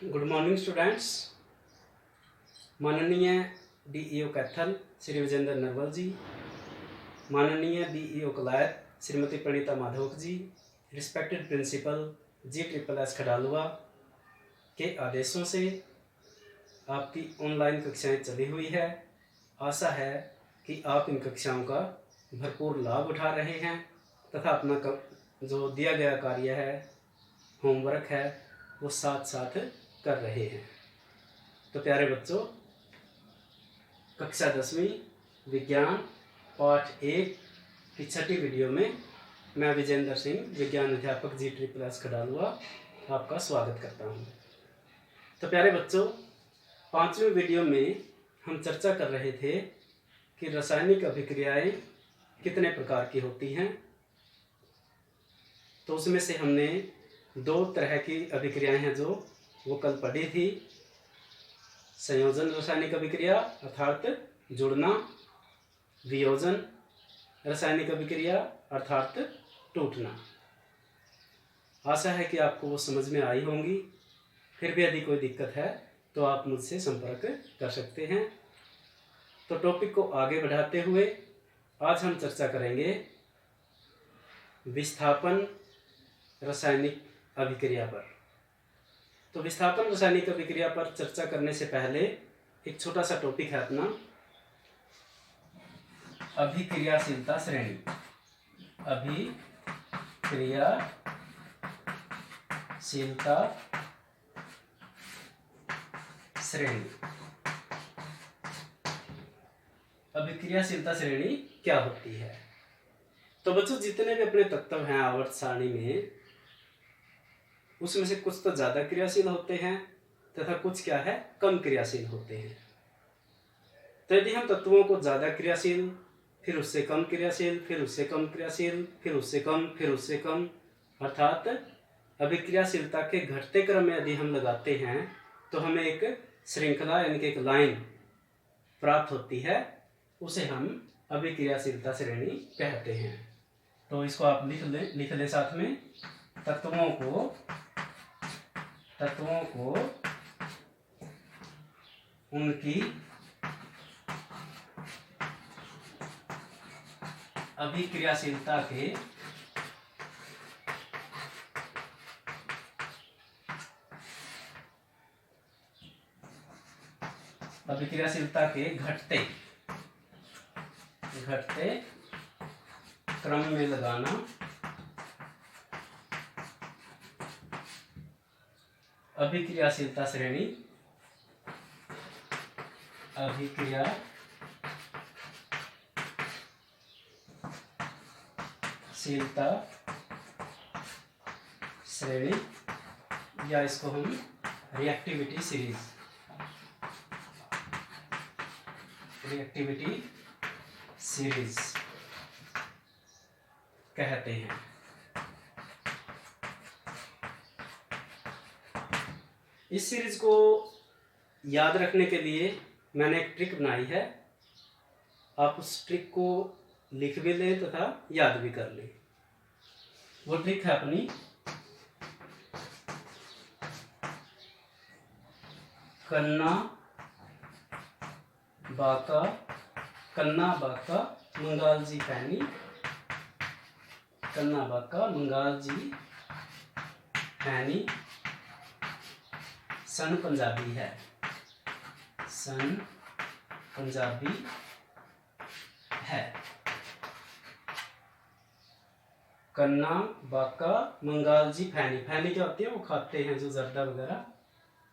Good morning students. माननीय DEO Kaithal Shri Vijendra Narwal जी, माननीय DEO Kalayat Shrimati Pranita माधवक जी, respected principal जी triple S खडालुआ के आदेशों से आपकी ऑनलाइन कक्षाएं चली हुई है। आशा है कि आप इन कक्षाओं का भरपूर लाभ उठा रहे हैं तथा अपना जो दिया गया कार्य है, होमवर्क है, वो साथ साथ कर रहे हैं। तो प्यारे बच्चों, कक्षा 10वीं विज्ञान पाठ 1 की छठी वीडियो में मैं विजेंद्र सिंह, विज्ञान अध्यापक जी ट्रिपल एस खडालुआ, आपका स्वागत करता हूँ। तो प्यारे बच्चों, 5वीं वीडियो में हम चर्चा कर रहे थे कि रासायनिक अभिक्रियाएं कितने प्रकार की होती हैं। तो उसमें से हमने 2 तरह की अभिक्रियाएं हैं जो वो कल पढ़ी थी। संयोजन रासायनिक अभिक्रिया अर्थात जुड़ना, वियोजन रासायनिक अभिक्रिया अर्थात टूटना। आशा है कि आपको वो समझ में आई होंगी। फिर भी यदि कोई दिक्कत है तो आप मुझसे संपर्क कर सकते हैं। तो टॉपिक को आगे बढ़ाते हुए आज हम चर्चा करेंगे विस्थापन रासायनिक अभिक्रिया पर। तो विस्थापन रासायनिक अभिक्रिया पर चर्चा करने से पहले एक छोटा सा टॉपिक है अपना अभिक्रियाशीलता श्रेणी। अभिक्रियाशीलता श्रेणी। अभिक्रियाशीलता श्रेणी क्या होती है? तो बच्चों, जितने भी अपने तत्व हैं आवर्त सारणी में, उसमें से कुछ तो ज़्यादा क्रियाशील होते हैं तथा कुछ क्या है, कम क्रियाशील होते हैं। तो यदि हम तत्वों को ज़्यादा क्रियाशील, फिर उससे कम क्रियाशील, फिर उससे कम क्रियाशील, फिर उससे कम, फिर उससे कम, अर्थात अभिक्रियाशीलता के घटते क्रम में यदि हम लगाते हैं तो हमें एक श्रृंखला यानी कि एक लाइन प्राप्त होती है। उसे हम अभिक्रियाशीलता श्रेणी कहते हैं। तो इसको आप लिख लें साथ में। तत्वों को उनकी अभिक्रियाशीलता के घटते क्रम में लगाना अभिक्रियाशीलता श्रेणी या इसको हम रिएक्टिविटी सीरीज कहते हैं। इस सीरीज को याद रखने के लिए मैंने एक ट्रिक बनाई है। आप उस ट्रिक को लिख भी लें तथा याद भी कर लें। वो ट्रिक है अपनी कन्ना बाका मंगाल जी फैनी। कन्ना बाका मंगाल जी फैनी सन पंजाबी है। कन्ना बाका मंगाल जी फैनी। फैनी क्या होती है? वो खाते हैं जो जर्दा वगैरह।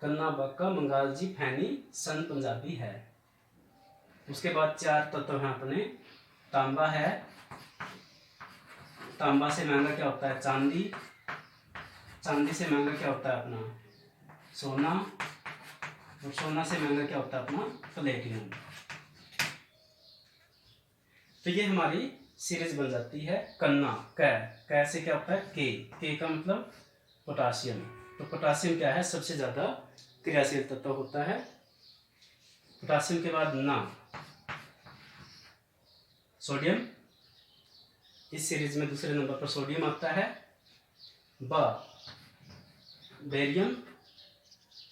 कन्ना बाका मंगाल जी फैनी सन पंजाबी है। उसके बाद 4 तत्व हैं अपने। तांबा है। तांबा से महंगा क्या होता है? चांदी। चांदी से महंगा क्या होता है? अपना सोना। और सोना से महंगा क्या होता है? अपना प्लेटिनम। तो ये हमारी सीरीज बन जाती है। कन्ना कै से क्या होता है? के का मतलब पोटासियम। तो पोटासियम क्या है? सबसे ज्यादा क्रियाशील तत्व होता है। पोटासियम के बाद ना सोडियम। इस सीरीज में दूसरे नंबर पर सोडियम आता है। बेरियम।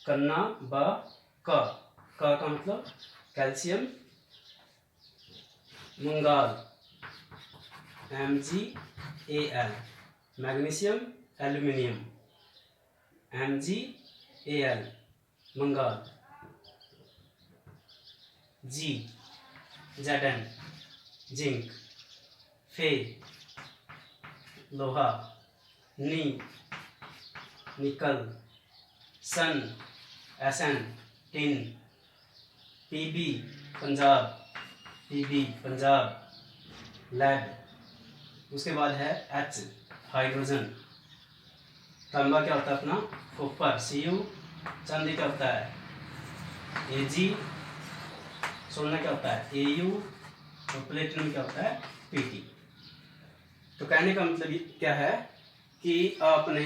कन्ना बा का का मतलब कैल्शियम, मंगाल MgAl, मैग्नीशियम एल्यूमिनियम MgAl मंगाल, Zn जिंक, फे लोहा, नी निकल, सन Sn tin, Pb Punjab lead, उसके बाद है H हाइड्रोजन, तांबा क्या होता है अपना कॉपर Cu, चांदी क्या होता है Ag, सोना क्या होता है Au और प्लेटिनम क्या होता है Pt। तो कहने का मतलब क्या है कि आपने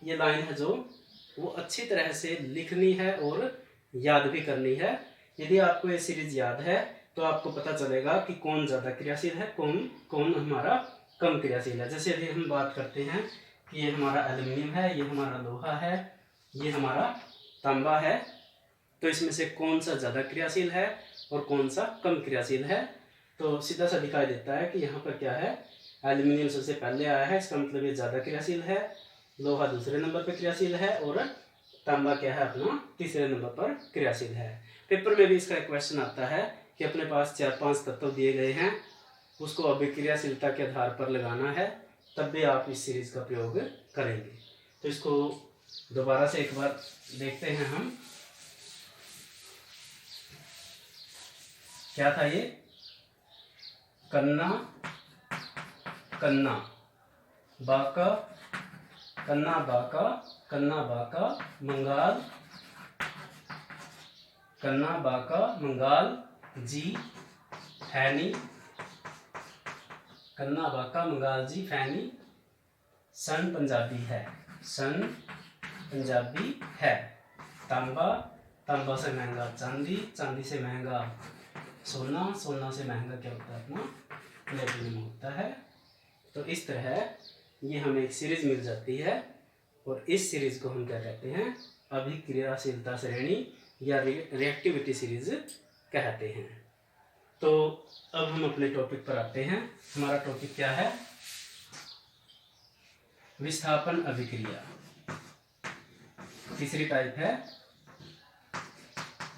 ये लाइन है जो वो अच्छी तरह से लिखनी है और याद भी करनी है। यदि आपको ये सीरीज याद है तो आपको पता चलेगा कि कौन ज़्यादा क्रियाशील है, कौन कौन हमारा कम क्रियाशील है। जैसे अभी हम बात करते हैं कि ये हमारा एल्यूमिनियम है, ये हमारा लोहा है, ये हमारा तांबा है, तो इसमें से कौन सा ज़्यादा क्रियाशील है और कौन सा कम क्रियाशील है। तो सीधा सा दिखाई देता है कि यहाँ पर क्या है, एल्यूमिनियम सबसे पहले आया है, इसका मतलब ये ज़्यादा क्रियाशील है, लोहा दूसरे नंबर पर क्रियाशील है और तांबा क्या है अपना तीसरे नंबर पर क्रियाशील है। पेपर में भी इसका एक क्वेश्चन आता है कि अपने पास 4-5 तत्व दिए गए हैं, उसको अभिक्रियाशीलता के आधार पर लगाना है, तब भी आप इस सीरीज का प्रयोग करेंगे। तो इसको दोबारा से एक बार देखते हैं हम। क्या था ये, कन्ना कन्ना बाका, कन्ना बाका मंगाल, कन्ना बाका मंगाल, जी फैनी, कन्ना बाका मंगाल जी फैनी, सन पंजाबी है, सन पंजाबी है, तांबा, तांबा से महंगा चांदी, चांदी से महंगा सोना, सोना से महंगा क्या होता है अपना प्लेटिनम होता है। तो इस तरह ये हमें एक सीरीज मिल जाती है और इस सीरीज को हम क्या कहते हैं, अभिक्रियाशीलता श्रेणी या रिएक्टिविटी सीरीज कहते हैं। तो अब हम अपने टॉपिक पर आते हैं। हमारा टॉपिक क्या है, विस्थापन अभिक्रिया। तीसरी टाइप है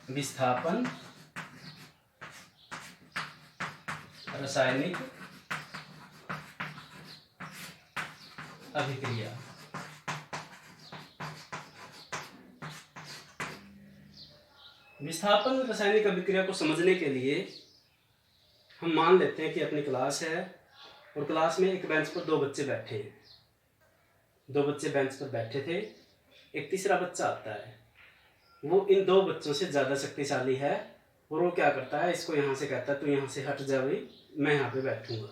विस्थापन रासायनिक अभिक्रिया। विस्थापन रासायनिक अभिक्रिया को समझने के लिए हम मान लेते हैं कि अपनी क्लास है और क्लास में एक बेंच पर 2 बच्चे बैठे हैं। 2 बच्चे बेंच पर बैठे थे, एक तीसरा बच्चा आता है, वो इन 2 बच्चों से ज़्यादा शक्तिशाली है और वो क्या करता है, इसको यहाँ से कहता है तू यहाँ से हट जा भाई, मैं यहाँ पे बैठूंगा,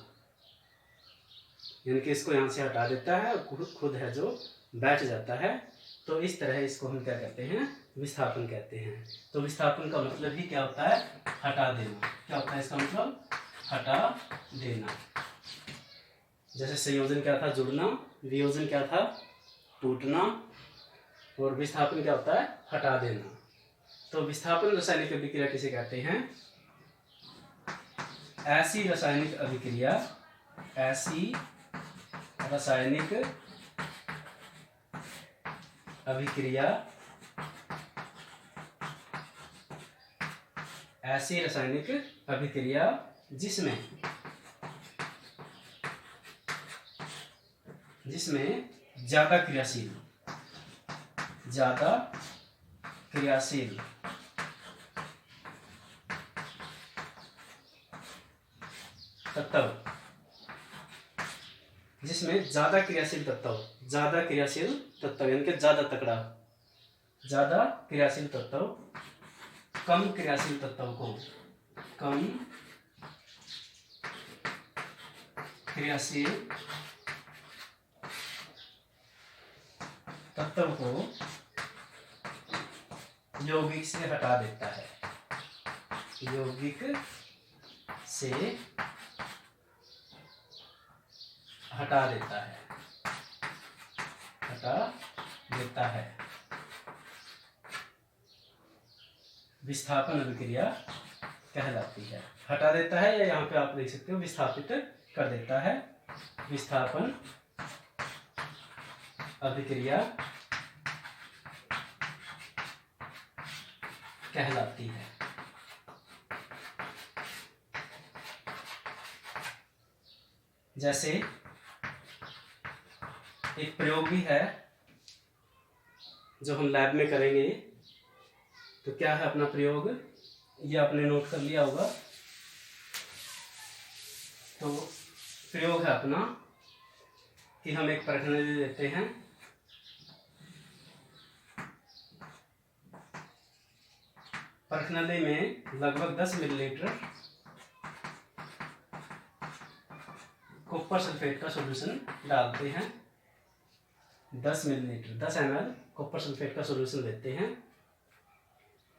यानी कि इसको यहाँ से हटा देता है और खुद है जो बैठ जाता है। तो इस तरह इसको हम क्या कहते हैं, विस्थापन कहते हैं। तो विस्थापन का मतलब ही क्या होता है, हटा देना। क्या होता है इसका मतलब, हटा देना। जैसे संयोजन क्या था, जुड़ना, वियोजन क्या था, टूटना, और विस्थापन क्या होता है, हटा देना। तो विस्थापन रासायनिक अभिक्रिया किसे कहते हैं, ऐसी रासायनिक अभिक्रिया, ऐसी रासायनिक अभिक्रिया, ऐसी रासायनिक अभिक्रिया जिसमें ज्यादा क्रियाशील तत्व, जिसमें ज्यादा क्रियाशील तत्व यानी कि ज्यादा तकड़ा, ज्यादा क्रियाशील तत्व कम क्रियाशील तत्व को, कम क्रियाशील तत्व को यौगिक से हटा देता है, यौगिक से हटा देता है, हटा देता है। विस्थापन अभिक्रिया कहलाती है। हटा देता है या यहाँ पे आप देख सकते हो विस्थापित कर देता है, विस्थापन अभिक्रिया कहलाती है। जैसे एक प्रयोग भी है जो हम लैब में करेंगे। तो क्या है अपना प्रयोग, ये आपने नोट कर लिया होगा। तो प्रयोग है अपना कि हम एक परखनली लेते हैं, परखनली में लगभग 10 मिलीलीटर कॉपर सल्फेट का सॉल्यूशन डालते हैं। 10 मिलीलीटर 10 ml कॉपर सल्फेट का सॉल्यूशन लेते हैं।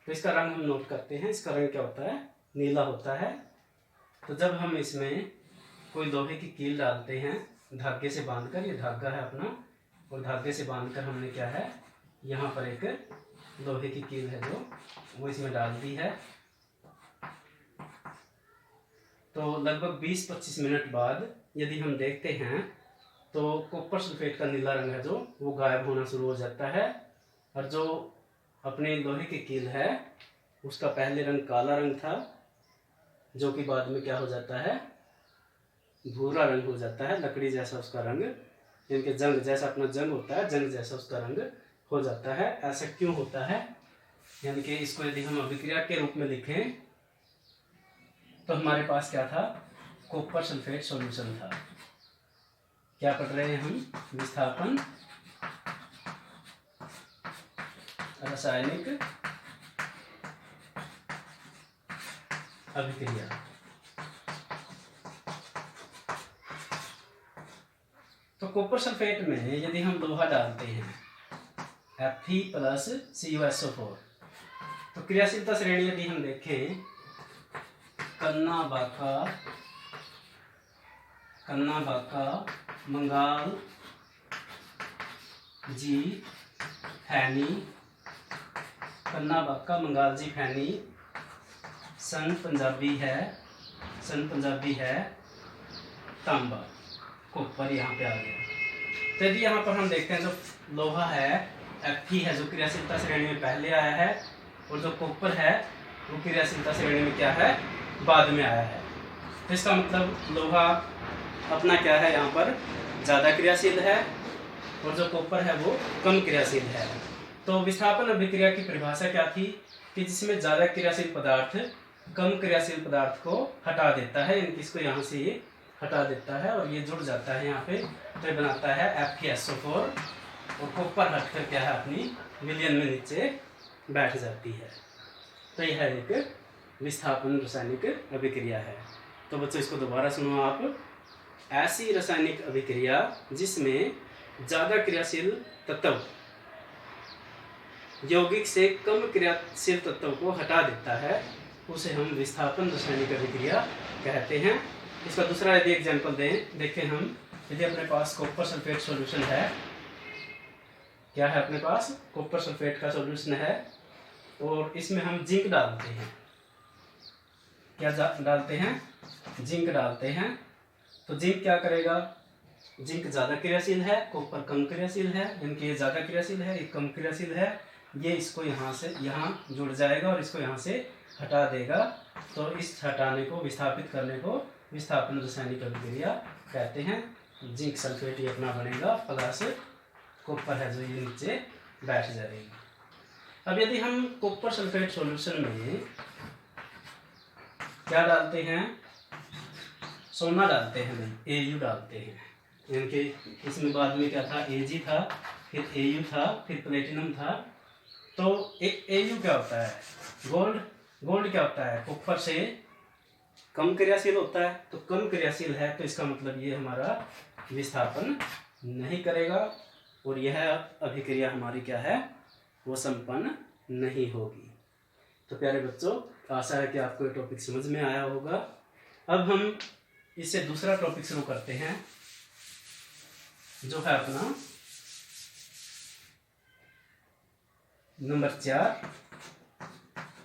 तो इसका रंग हम नोट करते हैं। इसका रंग क्या होता है, नीला होता है। तो जब हम इसमें कोई लोहे की कील डालते हैं धागे से बांधकर, ये धागा है अपना, और धागे से बांधकर हमने क्या है यहाँ पर एक लोहे की कील है जो वो इसमें डाल दी है। तो लगभग 20-25 मिनट बाद यदि हम देखते हैं तो कॉपर सल्फेट का नीला रंग है जो वो गायब होना शुरू हो जाता है, और जो अपने लोहे की कील है उसका पहले रंग काला रंग था, जो कि बाद में क्या हो जाता है, भूरा रंग हो जाता है, लकड़ी जैसा उसका रंग, इनके जंग जैसा अपना जंग होता है, जंग जैसा उसका रंग हो जाता है। ऐसा क्यों होता है, यानी कि इसको यदि हम अभिक्रिया के रूप में लिखें तो हमारे पास क्या था, कॉपर सल्फेट सॉल्यूशन था। क्या पढ़ रहे हैं हम, विस्थापन रासायनिक अभिक्रिया। तो कॉपर सल्फेट में यदि हम लोहा डालते हैं Fe+CuSO4, तो क्रियाशीलता श्रेणी यदि हम देखें, कन्ना बाका मंगाल जी फैनी, कन्ना बाका मंगाल जी फैनी, सन पंजाबी है तांबा, कॉपर यहाँ पे आ गया। तो यदि यहाँ पर हम देखते हैं जो लोहा है Fe है जो क्रियाशीलता श्रेणी में पहले आया है, और जो कॉपर है वो क्रियाशीलता श्रेणी में क्या है, बाद में आया है। तो इसका मतलब लोहा अपना क्या है, यहाँ पर ज़्यादा क्रियाशील है, और जो कॉपर है वो कम क्रियाशील है। तो विस्थापन अभिक्रिया की परिभाषा क्या थी कि जिसमें ज़्यादा क्रियाशील पदार्थ कम क्रियाशील पदार्थ को हटा देता है, यानी कि इसको यहाँ से ये हटा देता है और ये जुड़ जाता है यहाँ पे, तो ये बनाता है FeSO4, और कॉपर हटकर क्या है अपनी विलयन में नीचे बैठ जाती है। तो यह एक विस्थापन रासायनिक अभिक्रिया है। तो बच्चों इसको दोबारा सुनो आप, ऐसी रासायनिक अभिक्रिया जिसमें ज़्यादा क्रियाशील तत्व यौगिक से कम क्रियाशील तत्व को हटा देता है, उसे हम विस्थापन रासायनिक अभिक्रिया कहते हैं। इसका दूसरा यदि एग्जाम्पल देखें हम, यदि अपने पास कॉपर सल्फेट सॉल्यूशन है, क्या है अपने पास, कॉपर सल्फेट का सॉल्यूशन है, और इसमें हम जिंक डालते हैं, क्या डालते हैं, जिंक डालते हैं। तो जिंक क्या करेगा, जिंक ज़्यादा क्रियाशील है, कॉपर कम क्रियाशील है, यानी ये ज़्यादा क्रियाशील है, ये कम क्रियाशील है, ये इसको यहाँ से यहाँ जुड़ जाएगा और इसको यहाँ से हटा देगा। तो इस हटाने को, विस्थापित करने को विस्थापन रासायनिक अभिक्रिया कहते हैं। जिंक सल्फेट ये अपना बनेगा, प्लस कॉपर है जो ये नीचे बैठ जाएगा। अब यदि हम कॉपर सल्फेट सॉल्यूशन में क्या डालते हैं, सोना डालते हैं, नहीं Au डालते हैं, यानी कि इसमें बाद में क्या था, Ag था, फिर Au था, फिर प्लेटिनम था। तो एक Au क्या होता है, गोल्ड क्या होता है, कॉपर से कम क्रियाशील होता है, तो कम क्रियाशील है, तो इसका मतलब ये हमारा विस्थापन नहीं करेगा, और यह अभिक्रिया हमारी क्या है, वो संपन्न नहीं होगी। तो प्यारे बच्चों, आशा है कि आपको ये टॉपिक समझ में आया होगा। अब हम इससे दूसरा टॉपिक शुरू करते हैं, जो है अपना नंबर 4,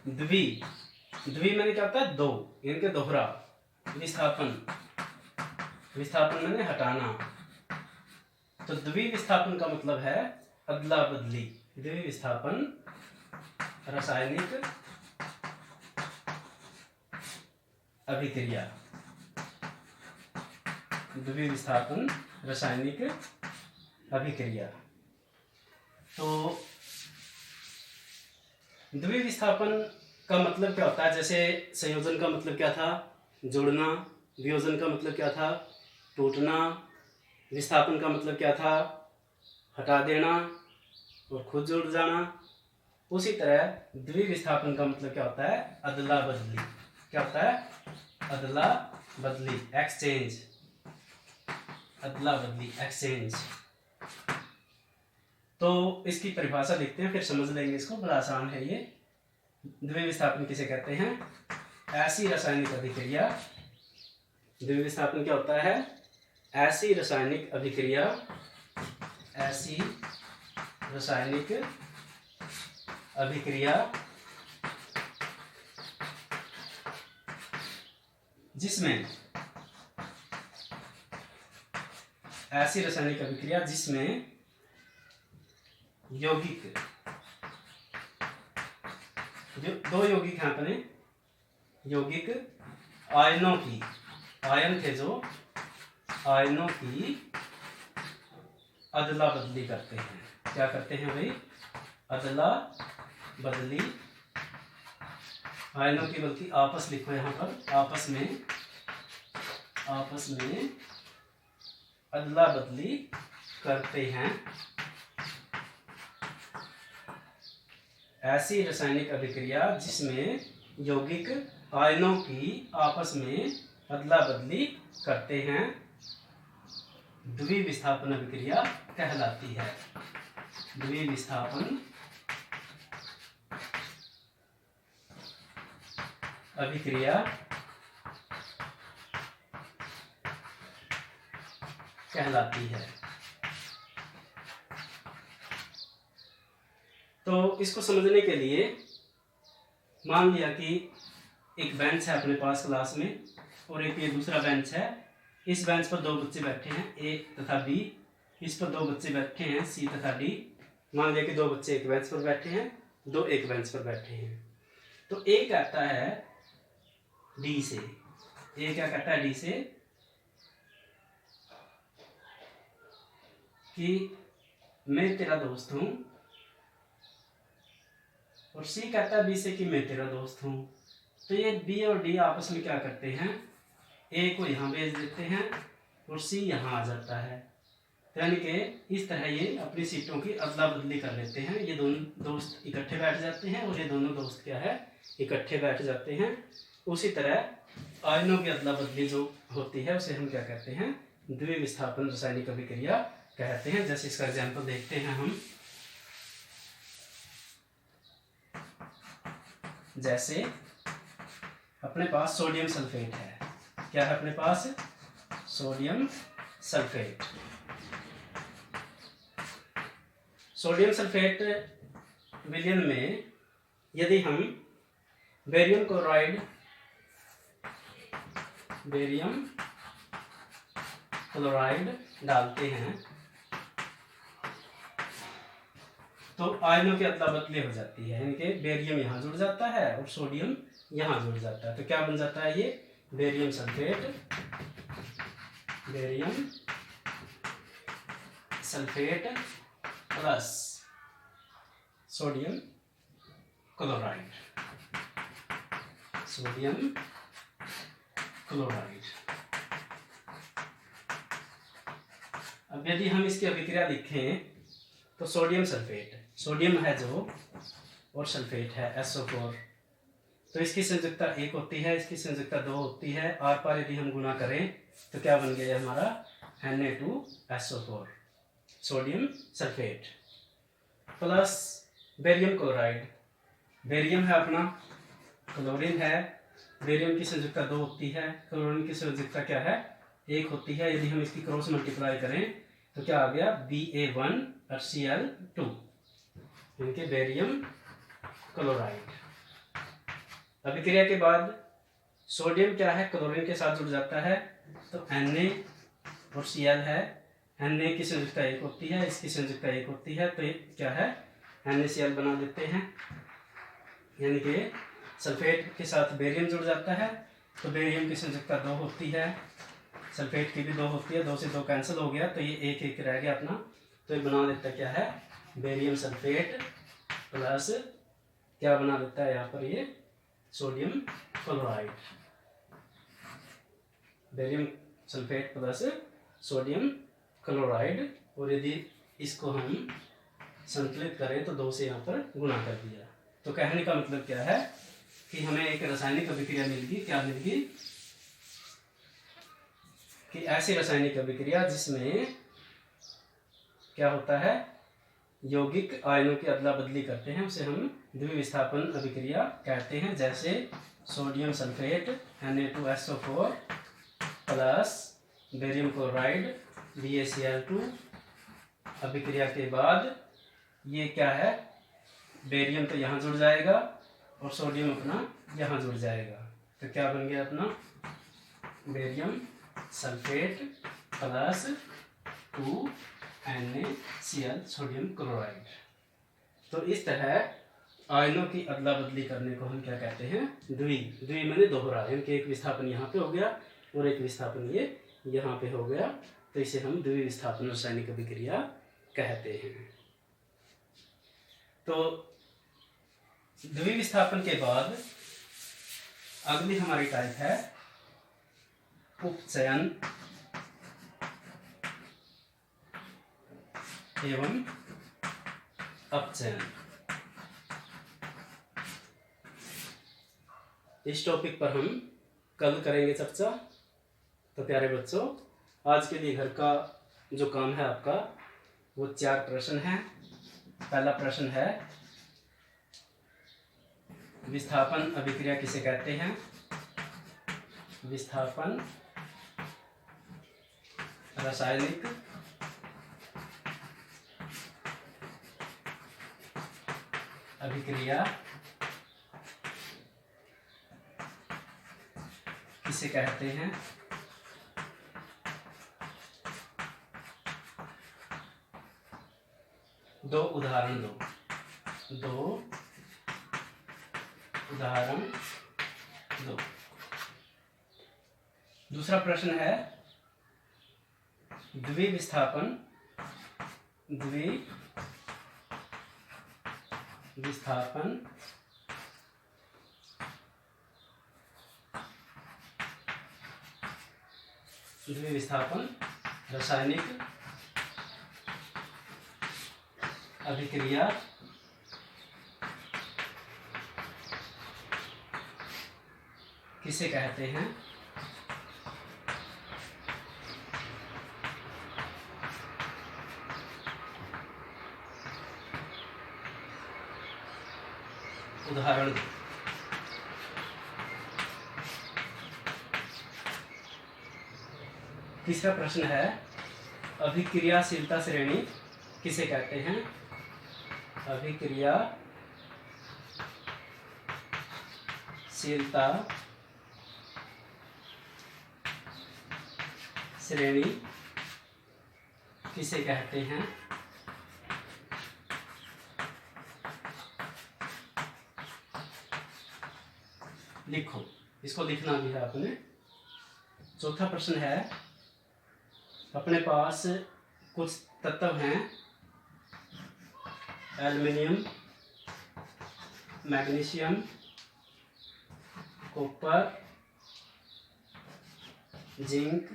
द्वि, द्वि मैंने क्या होता है दो, इनके दोहरा। विस्थापन, विस्थापन मैंने हटाना, तो द्वि विस्थापन का मतलब है अदला बदली। द्वि विस्थापन रासायनिक अभिक्रिया, द्वि विस्थापन रासायनिक अभिक्रिया। तो द्वि विस्थापन का मतलब क्या होता है? जैसे संयोजन का मतलब क्या था? जोड़ना। वियोजन का मतलब क्या था? टूटना। विस्थापन का मतलब क्या था? हटा देना और खुद जुड़ जाना। उसी तरह द्वि विस्थापन का मतलब क्या होता है? अदला बदली। क्या होता है? अदला बदली, एक्सचेंज। अदला बदली, एक्सचेंज। तो इसकी परिभाषा देखते हैं, फिर समझ लेंगे इसको, बड़ा आसान है ये। द्वि विस्थापन किसे कहते हैं? ऐसी रासायनिक अभिक्रिया। द्वि विस्थापन क्या होता है? ऐसी रासायनिक अभिक्रिया, ऐसी रासायनिक अभिक्रिया जिसमें, ऐसी रासायनिक अभिक्रिया जिसमें यौगिक, जो दो यौगिक हैं अपने, यौगिक आयनों की, आयन थे जो, आयनों की अदला बदली करते हैं। क्या करते हैं भाई? अदला बदली। आयनों की, बल्कि आपस लिखो यहाँ पर, आपस में, आपस में अदला बदली करते हैं। ऐसी रासायनिक अभिक्रिया जिसमें यौगिक आयनों की आपस में अदला बदली करते हैं, द्वि विस्थापन अभिक्रिया कहलाती है। द्वि विस्थापन अभिक्रिया कहलाती है। तो इसको समझने के लिए मान लिया कि एक बेंच है अपने पास क्लास में, और एक ये दूसरा बेंच है। इस बेंच पर दो बच्चे बैठे हैं, ए तथा बी। इस पर दो बच्चे बैठे हैं, सी तथा डी। मान लिया कि दो बच्चे एक बेंच पर बैठे हैं, दो एक बेंच पर बैठे हैं। तो ए कहता है डी से, ए क्या कहता है डी से कि मैं तेरा दोस्त हूं, और सी कहता है बी से कि मैं तेरा दोस्त हूं। तो ये बी और डी आपस में क्या करते हैं? ए को यहाँ भेज देते हैं और सी यहाँ आ जाता है। यानी कि इस तरह ये अपनी सीटों की अदला बदली कर लेते हैं। ये दोनों दोस्त इकट्ठे बैठ जाते हैं और ये दोनों दोस्त क्या है? इकट्ठे बैठ जाते हैं। उसी तरह आयनों की अदला बदली जो होती है उसे हम क्या कहते हैं? द्वि विस्थापन रासायनिक अभिक्रिया कहते हैं। जैसे इसका एग्जाम्पल देखते हैं हम। जैसे अपने पास सोडियम सल्फेट है। क्या है अपने पास? Sodium sulphate. सोडियम सल्फेट विलयन में यदि हम बेरियम क्लोराइड, बेरियम क्लोराइड डालते हैं तो आयनों की अदला बदली हो जाती है। यानी कि बेरियम यहाँ जुड़ जाता है और सोडियम यहाँ जुड़ जाता है। तो क्या बन जाता है? ये barium sulphate, barium sulphate plus sodium chloride, sodium chloride. अब यदि हम इसकी अभिक्रिया लिखें तो सोडियम सल्फेट, सोडियम है जो और सल्फेट है SO4, तो इसकी संयुक्ता 1 होती है, इसकी संयुक्ता 2 होती है। आर पार यदि हम गुना करें तो क्या बन गया हमारा? Na2SO4, sodium sulphate plus barium chloride. Barium है अपना, क्लोरीन है। बेरियम की संयुक्ता 2 होती है, क्लोरीन की संयुक्ता क्या है? 1 होती है। यदि हम इसकी क्रॉस मल्टीप्लाई करें तो क्या आ गया? Ba1 और Cl2, इनके बेरियम क्लोराइड। अभिक्रिया के बाद सोडियम क्या है, क्लोरीन के साथ जुड़ जाता है, तो Na और Cl है। Na की संयुक्ता 1 होती है, इसकी संयुक्ता 1 होती है, तो ये क्या है, NaCl बना देते हैं। यानी कि सल्फेट के साथ बेरियम जुड़ जाता है, तो बेरियम की संयुक्ता 2 होती है, सल्फेट की भी 2 होती है, 2 से 2 कैंसिल हो गया, तो ये एक एक रह गया अपना, तो ये बना देता क्या है, बेरियम सल्फेट प्लस क्या बना देता है यहाँ पर, ये sodium chloride. Barium sulphate plus sodium chloride, और यदि इसको हम संतुलित करें तो 2 से यहाँ पर गुणा कर दिया। तो कहने का मतलब क्या है कि हमें एक रासायनिक अभिक्रिया मिल गई, क्या मिल गई, कि ऐसी रासायनिक अभिक्रिया जिसमें क्या होता है, यौगिक आयनों की अदला बदली करते हैं, उसे हम द्विविस्थापन अभिक्रिया कहते हैं। जैसे sodium sulphate Na2SO4 plus barium chloride BaCl2, अभिक्रिया के बाद ये क्या है, बेरियम तो यहाँ जुड़ जाएगा और सोडियम अपना यहाँ जुड़ जाएगा, तो क्या बन गया अपना, barium sulphate plus 2NaCl sodium chloride. तो इस तरह आयनों की अदला बदली करने को हम क्या कहते हैं, द्वि मैंने दोहरा, यानी कि एक विस्थापन यहाँ पे हो गया और एक विस्थापन ये यहाँ पे हो गया, तो इसे हम द्विविस्थापन रासायनिक अभिक्रिया कहते हैं। तो द्विविस्थापन के बाद अगली हमारी टाइप है उपचयन एवं अपचयन। इस टॉपिक पर हम कल करेंगे चर्चा। तो प्यारे बच्चों, आज के लिए घर का जो काम है आपका, वो 4 प्रश्न हैं। पहला प्रश्न है, विस्थापन अभिक्रिया किसे कहते हैं। विस्थापन रासायनिक अभिक्रिया किसे कहते हैं। दो उदाहरण दो। दूसरा प्रश्न है, द्विविस्थापन रासायनिक अभिक्रिया किसे कहते हैं। उदाहरण। तीसरा प्रश्न है, अभिक्रियाशीलता श्रेणी किसे कहते हैं। अभिक्रियाशीलता श्रेणी किसे कहते हैं। लिखो, इसको लिखना भी है आपने। चौथा प्रश्न है, अपने पास कुछ तत्व हैं, aluminium, magnesium, copper, zinc,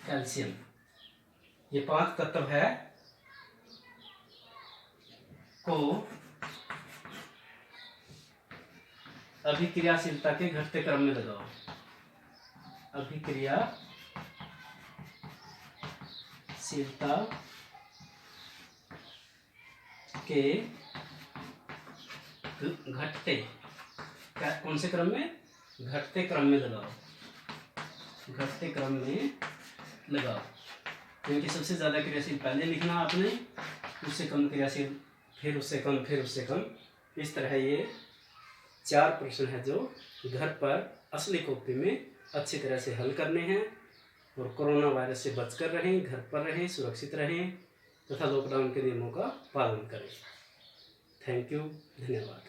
calcium. ये 5 तत्व है को अभिक्रियाशीलता के घटते क्रम में लगाओ। अभिक्रियाशीलता के घटते, क्या कौन से क्रम में, घटते क्रम में लगाओ। घटते क्रम में लगाओ, क्योंकि सबसे ज़्यादा क्रियाशील पहले लिखना आपने, उससे कम क्रियाशील फिर उससे कम, फिर उससे कम इस तरह ये 4 प्रश्न है जो घर पर असली कॉपी में अच्छी तरह से हल करने हैं और कोरोना वायरस से बचकर रहें, घर पर रहें, सुरक्षित रहें तथा लॉकडाउन के नियमों का पालन करें। थैंक यू, धन्यवाद।